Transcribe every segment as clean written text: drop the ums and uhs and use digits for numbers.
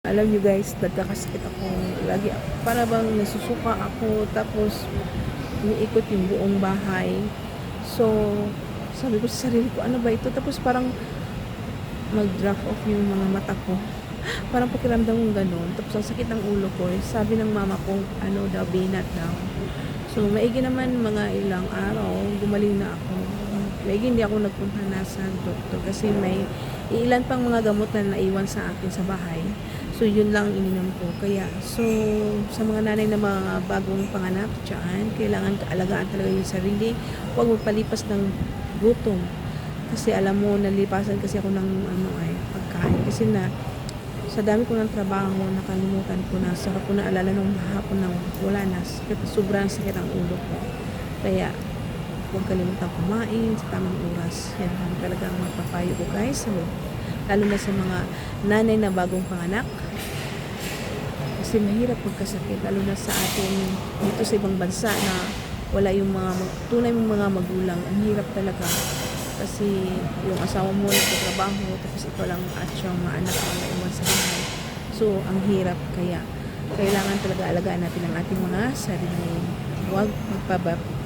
Alam nyo guys, nagkakasakit ako. Lagi, para bang nasusuka ako. Tapos, iniikot yung buong bahay. So, sabi ko sa sarili ko, ano ba ito? Tapos parang mag-drop off yung mga mata ko. Parang pakiramdam kong ganun. Tapos ang sakit ng ulo ko. Sabi ng mama ko, ano daw, binat daw. So, maigi naman mga ilang araw, gumaling na ako. Maigi hindi ako nagpunta na sa doktor kasi may ilan pang mga gamot na naiwan sa akin sa bahay. So, yun lang ininom ko. Kaya, so, sa mga nanay na mga bagong panganak dyan, kailangan kaalagaan talaga yung sarili. Huwag magpalipas ng gutom. Kasi alam mo, nalipasan kasi ako ng pagkain. Kasi sa dami ko ng trabaho, nakalimutan ko na. Saka ko naalala nung hapon na wala na. Sobrang sakit ang ulo ko. Kaya, huwag kalimutan kumain sa tamang oras. Yan ang talagang mapapayo ko guys. So, lalo na sa mga nanay na bagong panganak. Kasi mahirap magkasakit. Lalo na sa atin dito sa ibang bansa na wala yung mga tunay mong mga magulang. Ang hirap talaga. Kasi yung asawa mo nagtatrabaho, tapos ikaw lang at siyang mga anak na naiwan sa bahay. So, ang hirap. Kaya, kailangan talaga alagaan natin ang ating mga sarili. Huwag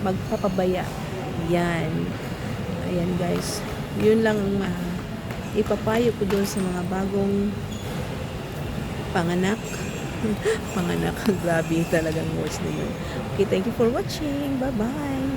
magpapabaya. Yan. Ayan guys. Yun lang ang ipapayo ko doon sa mga bagong panganak. Panganak. Grabe talagang words na yun. Okay, thank you for watching. Bye-bye.